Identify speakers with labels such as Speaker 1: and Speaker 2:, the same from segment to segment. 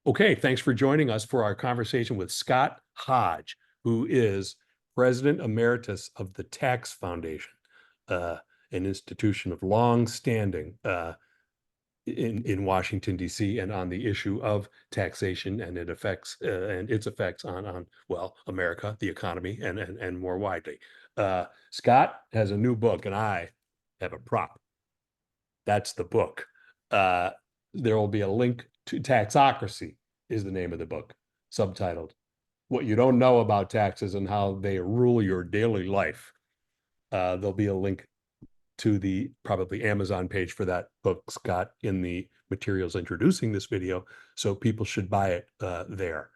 Speaker 1: Okay, thanks for joining us for our conversation with Scott Hodge, who is President Emeritus of the Tax Foundation, an institution of long standing in Washington, D.C., and on the issue of taxation and its effects on America, the economy, and more widely. Scott has a new book, and I have a prop. That's the book. There will be a link to Taxocracy is the name of the book, subtitled What You Don't Know About Taxes and How They Rule Your Daily Life. There'll be a link to the probably Amazon page for that book, Scott, in the materials introducing this video. So people should buy it there.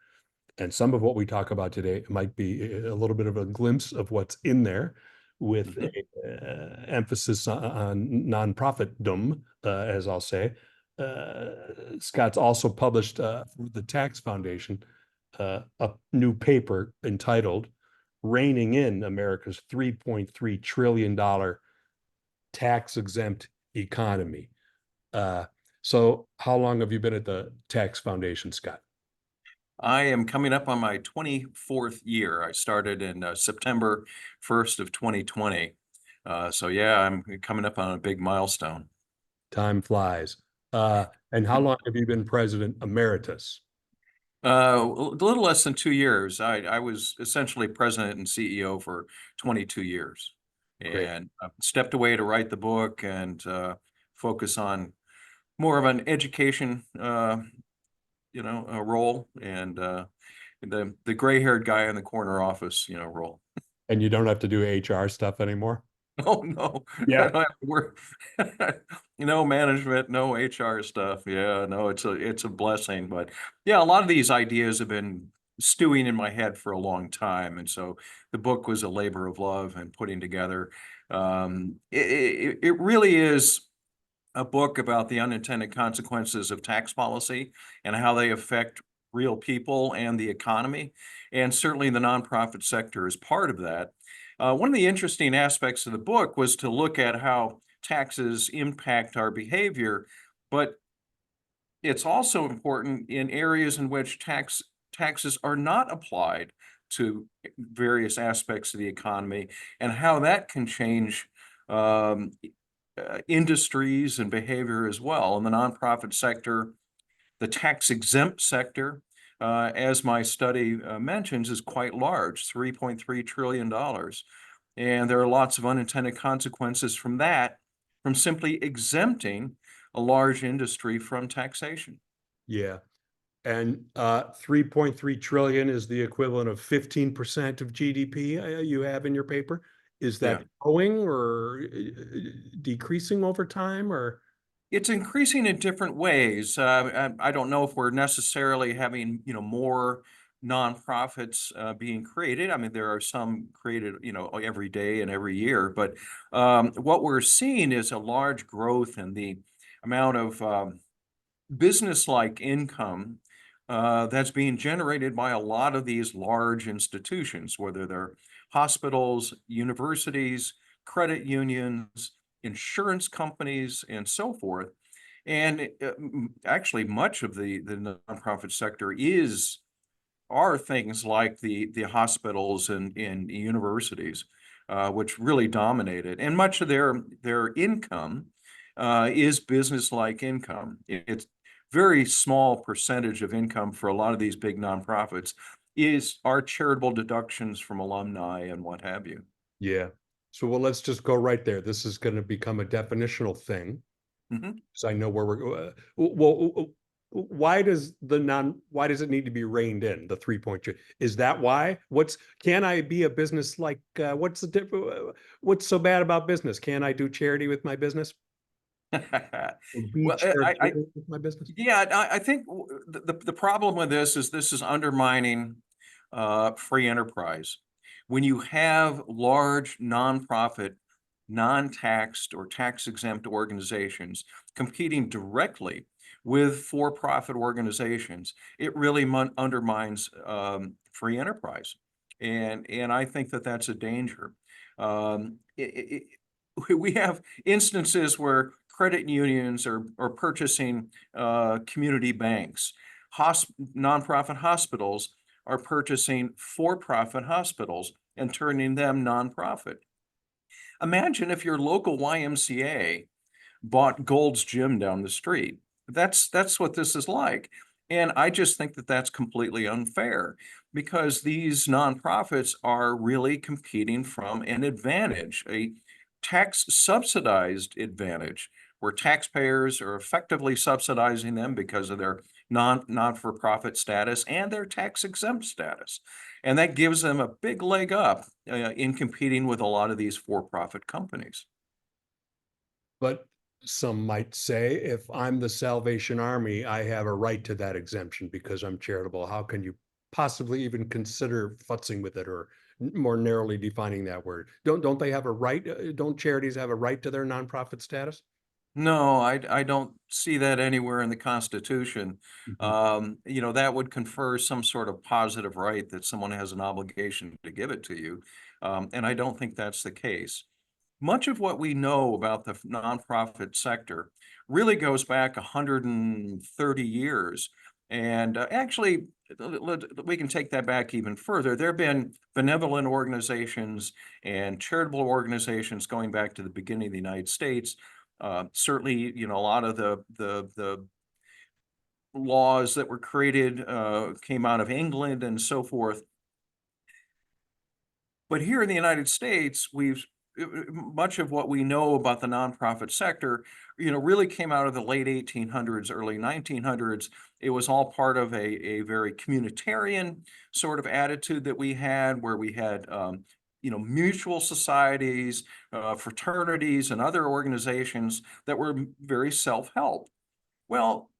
Speaker 1: And some of what we talk about today might be a little bit of a glimpse of what's in there, with a emphasis on nonprofitdom, as I'll say. Scott's also published for the Tax Foundation a new paper entitled Reining in America's $3.3 trillion tax-exempt economy. So how long have you been at the Tax Foundation, Scott?
Speaker 2: I am coming up on my 24th year. I started in September 1st of 2020. So yeah, I'm coming up on a big milestone.
Speaker 1: Time flies. And how long have you been President Emeritus?
Speaker 2: A little less than 2 years. I was essentially president and CEO for 22 years,
Speaker 1: Great.
Speaker 2: and stepped away to write the book and focus on more of an education, role, and the gray-haired guy in the corner office, role.
Speaker 1: And you don't have to do HR stuff anymore?
Speaker 2: Oh, no.
Speaker 1: Yeah.
Speaker 2: We're no management, no HR stuff. Yeah, no, it's a blessing. But yeah, a lot of these ideas have been stewing in my head for a long time. And so the book was a labor of love and putting together. It really is a book about the unintended consequences of tax policy and how they affect real people and the economy. And certainly the nonprofit sector is part of that. One of the interesting aspects of the book was to look at how taxes impact our behavior, but it's also important in areas in which taxes are not applied to various aspects of the economy, and how that can change um, industries and behavior as well. In the nonprofit sector, the tax-exempt sector, as my study mentions, is quite large, $3.3 trillion. And there are lots of unintended consequences from that, from simply exempting a large industry from taxation.
Speaker 1: Yeah. And 3.3 trillion is the equivalent of 15% of GDP you have in your paper. Is
Speaker 2: Yeah.
Speaker 1: that growing or decreasing over time, or?
Speaker 2: It's increasing in different ways. I don't know if we're necessarily having, more nonprofits being created. I mean, there are some created, every day and every year. But what we're seeing is a large growth in the amount of business-like income that's being generated by a lot of these large institutions, whether they're hospitals, universities, credit unions, insurance companies, and so forth. And actually, much of the nonprofit sector are things like the hospitals and universities, which really dominate it. And much of their income is business-like income. It's very small percentage of income for a lot of these big nonprofits are charitable deductions from alumni and what have you.
Speaker 1: Yeah. So, well, let's just go right there. This is going to become a definitional thing.
Speaker 2: Mhm.
Speaker 1: So I know where we're going. Well, why does it need to be reined in, the 3.2? Is that why? Can I be a business like, what's so bad about business? Can I do charity with my business? Or be
Speaker 2: Well,
Speaker 1: charitable with my business?
Speaker 2: yeah, I think the problem with this is undermining free enterprise. When you have large nonprofit, non-taxed or tax-exempt organizations competing directly with for-profit organizations, it really undermines free enterprise, and I think that that's a danger. We have instances where credit unions are purchasing community banks. nonprofit hospitals are purchasing for-profit hospitals and turning them nonprofit. Imagine if your local YMCA bought Gold's Gym down the street. That's what this is like. And I just think that that's completely unfair because these nonprofits are really competing from an advantage, a tax subsidized advantage, where taxpayers are effectively subsidizing them because of their non-for-profit status and their tax exempt status. And that gives them a big leg up in competing with a lot of these for-profit companies.
Speaker 1: But some might say, if I'm the Salvation Army, I have a right to that exemption because I'm charitable. How can you possibly even consider futzing with it or more narrowly defining that word? Don't they have a right? Don't charities have a right to their nonprofit status?
Speaker 2: No, I don't see that anywhere in the Constitution.
Speaker 1: Mhm.
Speaker 2: That would confer some sort of positive right that someone has an obligation to give it to you. And I don't think that's the case. Much of what we know about the nonprofit sector really goes back 130 years. And actually, we can take that back even further. There have been benevolent organizations and charitable organizations going back to the beginning of the United States. Certainly, a lot of the laws that were created came out of England and so forth. But here in the United States, much of what we know about the nonprofit sector, really came out of the late 1800s, early 1900s. It was all part of a very communitarian sort of attitude that we had, where we had mutual societies, fraternities, and other organizations that were very self-help. Well,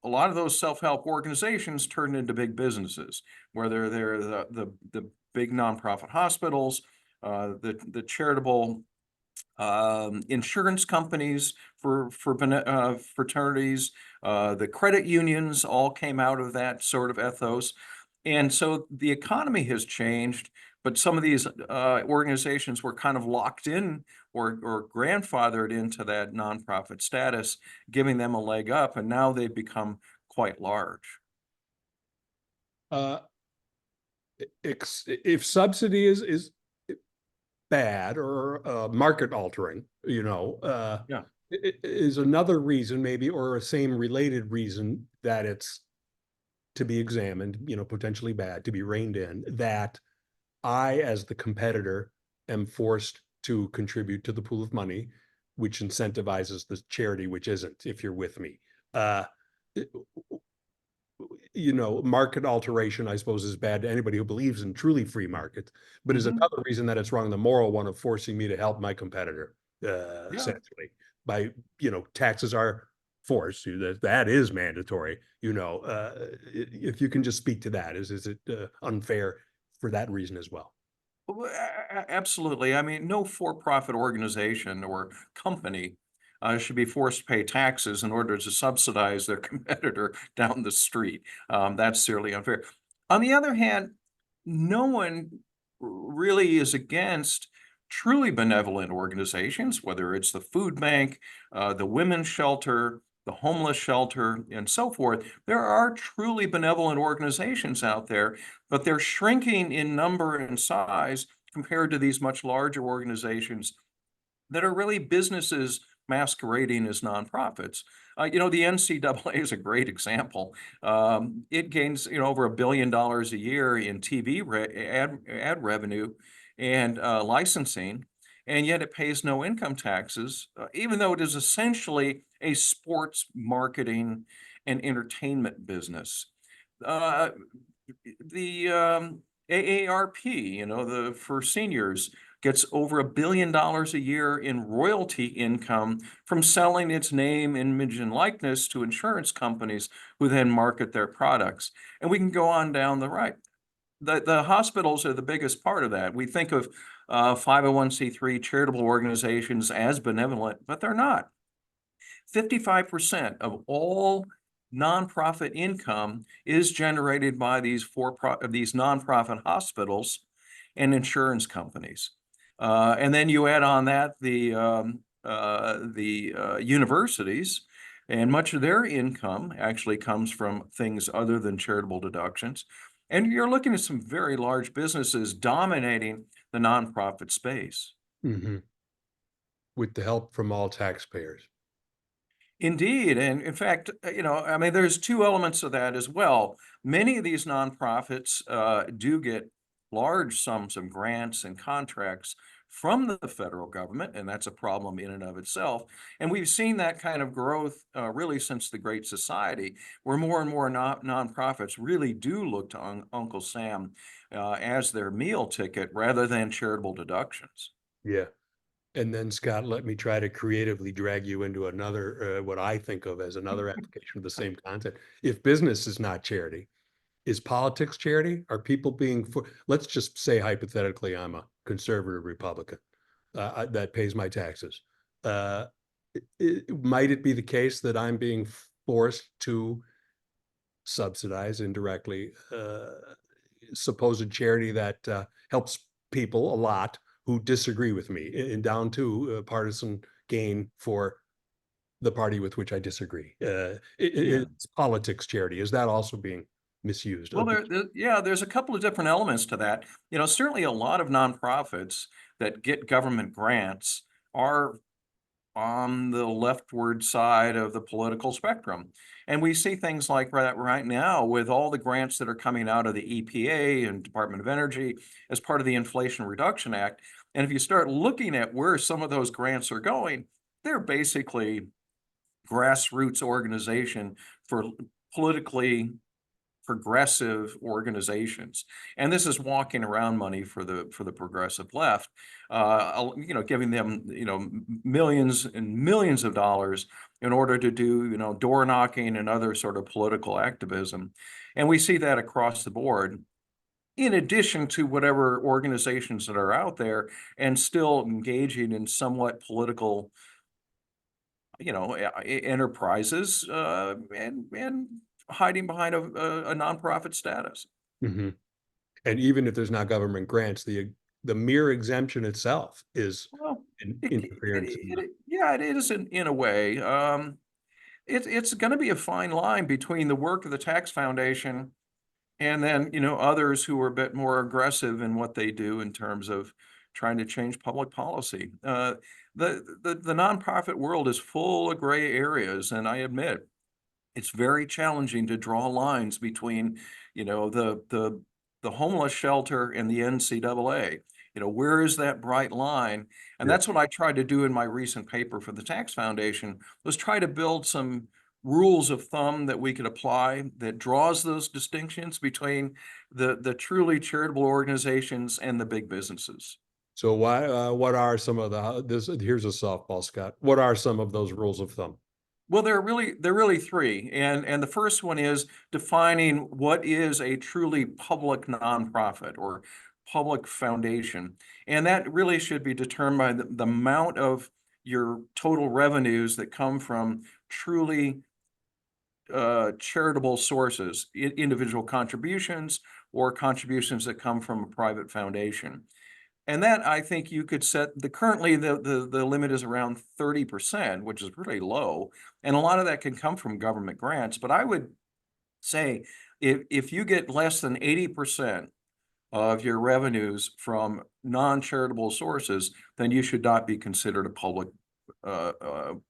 Speaker 2: a lot of those self-help organizations turned into big businesses, whether they're the big nonprofit hospitals, the charitable insurance companies for fraternities, the credit unions all came out of that sort of ethos. And so the economy has changed, but some of these organizations were kind of locked in or grandfathered into that nonprofit status, giving them a leg up, and now they've become quite large.
Speaker 1: Uh, if subsidy is bad or market altering,
Speaker 2: Yeah.
Speaker 1: is another reason maybe, or a same related reason that it's to be examined, potentially bad, to be reined in, that I, as the competitor, am forced to contribute to the pool of money, which incentivizes the charity, which isn't, if you're with me. Uh, market alteration, I suppose, is bad to anybody who believes in truly free markets, but is
Speaker 2: Mhm.
Speaker 1: another reason that it's wrong, the moral one of forcing me to help my competitor,
Speaker 2: Yeah.
Speaker 1: essentially, by, taxes are forced, that is mandatory, if you can just speak to that, is it unfair for that reason as well?
Speaker 2: Well, absolutely. I mean, no for-profit organization or company should be forced to pay taxes in order to subsidize their competitor down the street. That's certainly unfair. On the other hand, no one really is against truly benevolent organizations, whether it's the food bank, the women's shelter, the homeless shelter, and so forth. There are truly benevolent organizations out there, but they're shrinking in number and size compared to these much larger organizations that are really businesses masquerading as nonprofits. The NCAA is a great example. It gains, over $1 billion a year in TV ad revenue and licensing, and yet it pays no income taxes, even though it is essentially a sports marketing and entertainment business. Uh, the AARP, for seniors, gets over $1 billion a year in royalty income from selling its name, image, and likeness to insurance companies who then market their products. And we can go on down the right. The hospitals are the biggest part of that. We think of 501c3 charitable organizations as benevolent, but they're not. 55% of all nonprofit income is generated by these nonprofit hospitals and insurance companies. And then you add on that the universities, And much of their income actually comes from things other than charitable deductions. And you're looking at some very large businesses dominating the nonprofit space.
Speaker 1: Hmm. With the help from all taxpayers.
Speaker 2: Indeed, and in fact, I mean, there's two elements of that as well. Many of these nonprofits do get large sums of grants and contracts from the federal government, and that's a problem in and of itself. And we've seen that kind of growth really since the Great Society, where more and more nonprofits really do look to Uncle Sam as their meal ticket rather than charitable deductions.
Speaker 1: Yeah. And then Scott, let me try to creatively drag you into another, what I think of as another application of the same concept. If business is not charity, is politics charity? Are people being for, let's just say hypothetically, I'm a conservative Republican that pays my taxes. Uh, might it be the case that I'm being forced to subsidize indirectly supposed charity that helps people a lot who disagree with me, and down to partisan gain for the party with which I disagree?
Speaker 2: Yeah.
Speaker 1: It's politics charity. Is that also being misused?
Speaker 2: Well, yeah, there's a couple of different elements to that. Certainly a lot of nonprofits that get government grants are on the leftward side of the political spectrum. And we see things like that right now with all the grants that are coming out of the EPA and Department of Energy as part of the Inflation Reduction Act. And if you start looking at where some of those grants are going, they're basically grassroots organization for politically progressive organizations. And this is walking around money for the progressive left, giving them, millions and millions of dollars in order to do, door knocking and other sort of political activism. And we see that across the board, in addition to whatever organizations that are out there and still engaging in somewhat political, enterprises, and hiding behind a nonprofit status.
Speaker 1: Mhm. And even if there's not government grants, the mere exemption itself is
Speaker 2: Well,
Speaker 1: an
Speaker 2: it,
Speaker 1: interference in the.
Speaker 2: yeah, it is in a way. It's going to be a fine line between the work of the tax foundation and then, others who are a bit more aggressive in what they do in terms of trying to change public policy. The nonprofit world is full of gray areas, and I admit it's very challenging to draw lines between, the homeless shelter and the NCAA. Where is that bright line? And
Speaker 1: Yeah.
Speaker 2: that's what I tried to do in my recent paper for the Tax Foundation, was try to build some rules of thumb that we could apply that draws those distinctions between the truly charitable organizations and the big businesses.
Speaker 1: So what are some of here's a softball, Scott. What are some of those rules of thumb?
Speaker 2: Well, there are really three, and the first one is defining what is a truly public nonprofit or public foundation, and that really should be determined by the amount of your total revenues that come from truly charitable sources, individual contributions or contributions that come from a private foundation. And that, I think, you could set currently the limit is around 30%, which is really low. And a lot of that can come from government grants. But I would say if you get less than 80% of your revenues from non-charitable sources, then you should not be considered a public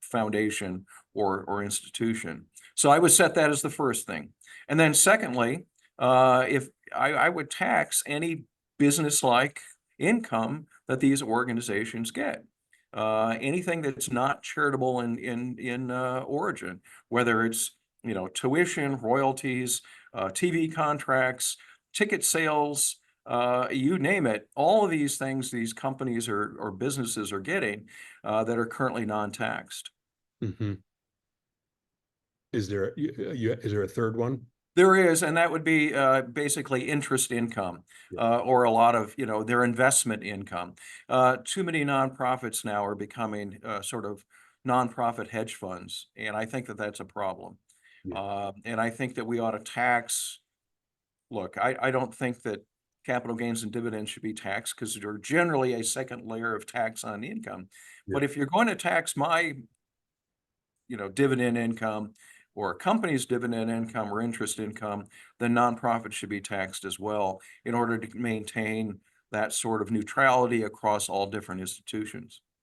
Speaker 2: foundation or institution. So I would set that as the first thing. And then secondly, if I would tax any business-like income that these organizations get. Anything that's not charitable in origin, whether it's tuition, royalties, TV contracts, ticket sales, you name it. All of these things these companies or businesses are getting that are currently non-taxed.
Speaker 1: Mhm. Is there a third one?
Speaker 2: There is, and that would be basically interest income,
Speaker 1: Yeah.
Speaker 2: or a lot of, their investment income. Too many nonprofits now are becoming sort of nonprofit hedge funds, and I think that that's a problem.
Speaker 1: Yeah.
Speaker 2: And I think that we ought to tax. Look, I don't think that capital gains and dividends should be taxed because they're generally a second layer of tax on income.
Speaker 1: Yeah.
Speaker 2: But if you're going to tax my dividend income or a company's dividend income or interest income, then nonprofits should be taxed as well in order to maintain that sort of neutrality across all different institutions.